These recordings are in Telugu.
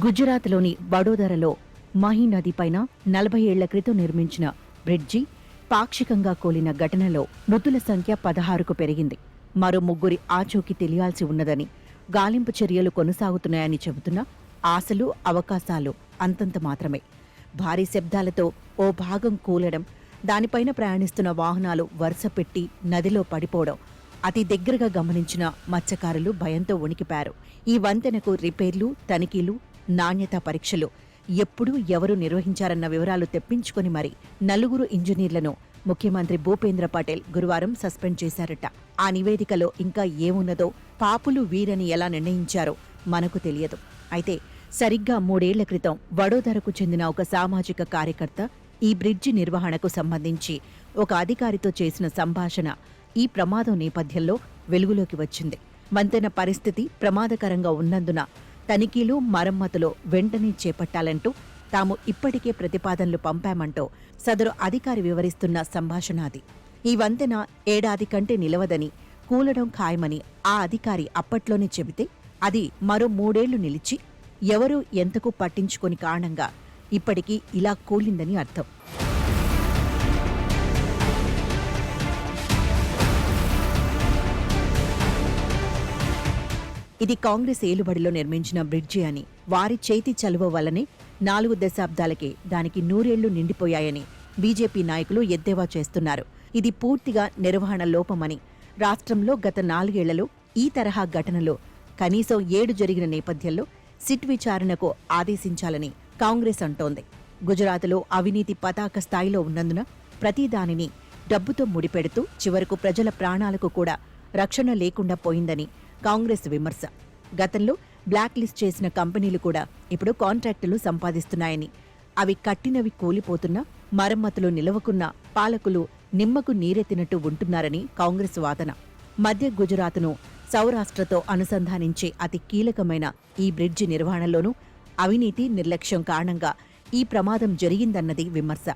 గుజరాత్లోని వడోదరలో మహీ నదిపైన 40 ఏళ్ల క్రితం నిర్మించిన బ్రిడ్జి పాక్షికంగా కూలిన ఘటనలో మృతుల సంఖ్య 16కు పెరిగింది. మరో ముగ్గురి ఆచూకీ తెలియాల్సి ఉన్నదని, గాలింపు చర్యలు కొనసాగుతున్నాయని చెబుతున్నా ఆశలు, అవకాశాలు అంతంత మాత్రమే. భారీ శబ్దాలతో ఓ భాగం కూలడం, దానిపైన ప్రయాణిస్తున్న వాహనాలు వరుసపెట్టి నదిలో పడిపోవడం అతి దగ్గరగా గమనించిన మత్స్యకారులు భయంతో వణికిపారు. ఈ వంతెనకు రిపేర్లు, తనిఖీలు, నాణ్యతా పరీక్షలు ఎప్పుడు ఎవరు నిర్వహించారన్న వివరాలు తెప్పించుకుని మరి 4 ఇంజనీర్లను ముఖ్యమంత్రి భూపేంద్ర పటేల్ గురువారం సస్పెండ్ చేశారట. ఆ నివేదికలో ఇంకా ఏమున్నదో, పాపులు వీరని ఎలా నిర్ణయించారో మనకు తెలియదు. అయితే సరిగ్గా 3 ఏళ్ల క్రితం వడోదరకు చెందిన ఒక సామాజిక కార్యకర్త ఈ బ్రిడ్జి నిర్వహణకు సంబంధించి ఒక అధికారితో చేసిన సంభాషణ ఈ ప్రమాదం నేపథ్యంలో వెలుగులోకి వచ్చింది. వంతెన పరిస్థితి ప్రమాదకరంగా ఉన్నందున తనిఖీలు, మరమ్మతులు వెంటనే చేపట్టాలంటూ తాము ఇప్పటికే ప్రతిపాదనలు పంపామంటూ సదరు అధికారి వివరిస్తున్న సంభాషణ అది. ఈ వంతెన ఏడాది కంటే నిలవదని, కూలడం ఖాయమని ఆ అధికారి అప్పట్లోనే చెబితే అది మరో 3 ఏళ్లు నిలిచి ఎవరూ ఎంతకు పట్టించుకొని కారణంగా ఇప్పటికీ ఇలా కూలిందని అర్థం. ఇది కాంగ్రెస్ ఏలుబడిలో నిర్మించిన బ్రిడ్జి అని, వారి చేతి చలువ వల్లనే 4 దశాబ్దాలకే దానికి 100 ఏళ్లు నిండిపోయాయని బీజేపీ నాయకులు ఎద్దేవా చేస్తున్నారు. ఇది పూర్తిగా నిర్వహణ లోపమని, రాష్ట్రంలో గత 4 ఏళ్లలో ఈ తరహా ఘటనలు కనీసం 7 జరిగిన నేపథ్యంలో సిట్ విచారణకు ఆదేశించాలని కాంగ్రెస్ అంటోంది. గుజరాత్లో అవినీతి పతాక స్థాయిలో ఉన్నందున ప్రతిదానిని డబ్బుతో ముడిపెడుతూ చివరకు ప్రజల ప్రాణాలకు కూడా రక్షణ లేకుండా పోయిందని కాంగ్రెస్ విమర్శ. గతంలో బ్లాక్ లిస్ట్ చేసిన కంపెనీలు కూడా ఇప్పుడు కాంట్రాక్టులు సంపాదిస్తున్నాయని, అవి కట్టినవి కూలిపోతున్నా మరమ్మతులు నిలవకున్న పాలకులు నిమ్మకు నీరెత్తినట్టు ఉంటున్నారని కాంగ్రెస్ వాదన. మధ్య గుజరాత్ను సౌరాష్ట్రతో అనుసంధానించే అతి కీలకమైన ఈ బ్రిడ్జి నిర్వహణలోనూ అవినీతి, నిర్లక్ష్యం కారణంగా ఈ ప్రమాదం జరిగిందన్నది విమర్శ.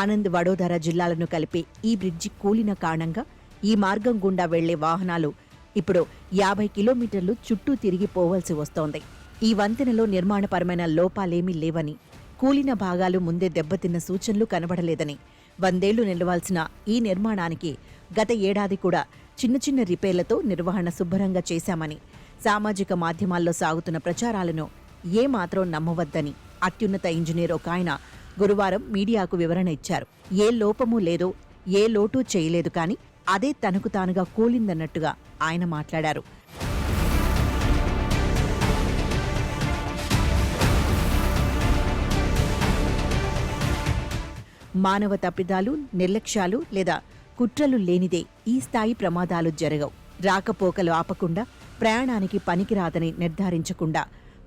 ఆనంద్, వడోదర జిల్లాలను కలిపే ఈ బ్రిడ్జి కూలిన కారణంగా ఈ మార్గం గుండా వెళ్లే వాహనాలు ఇప్పుడు 50 కిలోమీటర్లు చుట్టూ తిరిగి పోవలసి వస్తోంది. ఈ వంతెనలో నిర్మాణపరమైన లోపాలేమీ లేవని, కూలిన భాగాలు ముందే దెబ్బతిన్న సూచనలు కనబడలేదని, 100 ఏళ్లు నిలవాల్సిన ఈ నిర్మాణానికి గత ఏడాది కూడా చిన్న చిన్న రిపేర్లతో నిర్వహణ శుభ్రంగా చేశామని, సామాజిక మాధ్యమాల్లో సాగుతున్న ప్రచారాలను ఏమాత్రం నమ్మవద్దని అత్యున్నత ఇంజనీర్ ఒక ఆయన గురువారం మీడియాకు వివరణ ఇచ్చారు. ఏ లోపమూ లేదో, ఏ లోటూ చేయలేదు, కానీ అదే తనకు తానుగా కూలిందన్నట్టుగా ఆయన మాట్లాడారు. మానవ తప్పిదాలు, నిర్లక్ష్యాలు లేదా కుట్రలు లేనిదే ఈ స్థాయి ప్రమాదాలు జరగవు. రాకపోకలు ఆపకుండా, ప్రయాణానికి పనికిరాదని నిర్ధారించకుండా,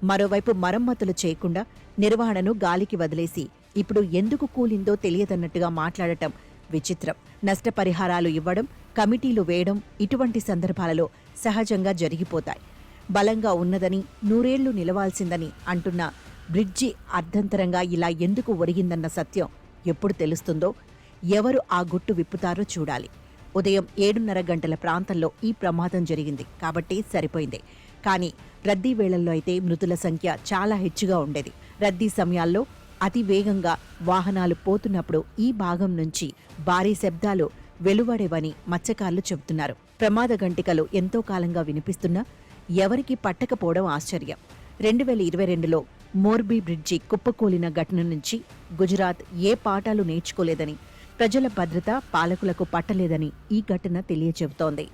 మరోవైపు మరమ్మతులు చేయకుండా నిర్వహణను గాలికి వదిలేసి ఇప్పుడు ఎందుకు కూలిందో తెలియదన్నట్టుగా మాట్లాడటం విచిత్రం. నష్టపరిహారాలు ఇవ్వడం, కమిటీలు వేయడం ఇటువంటి సందర్భాలలో సహజంగా జరిగిపోతాయి. బలంగా ఉన్నదని, 100 ఏళ్లు నిలవాల్సిందని అంటున్న బ్రిడ్జి అర్ధంతరంగా ఇలా ఎందుకు ఒరిగిందన్న సత్యం ఎప్పుడు తెలుస్తుందో, ఎవరు ఆ గుట్టు విప్పుతారో చూడాలి. ఉదయం 7:30 గంటల ప్రాంతంలో ఈ ప్రమాదం జరిగింది కాబట్టి సరిపోయింది. కానీ రద్దీ వేళల్లో అయితే మృతుల సంఖ్య చాలా హెచ్చుగా ఉండేది. రద్దీ సమయాల్లో అతి వేగంగా వాహనాలు పోతున్నప్పుడు ఈ భాగం నుంచి భారీ శబ్దాలు వెలువడేవని మత్స్యకారులు చెబుతున్నారు. ప్రమాద గంటికలు ఎంతో కాలంగా వినిపిస్తున్నా ఎవరికీ పట్టకపోవడం ఆశ్చర్యం. 2022లో మోర్బీ బ్రిడ్జి కుప్పకూలిన ఘటన నుంచి గుజరాత్ ఏ పాఠాలు నేర్చుకోలేదని, ప్రజల భద్రత పాలకులకు పట్టలేదని ఈ ఘటన తెలియచెబుతోంది.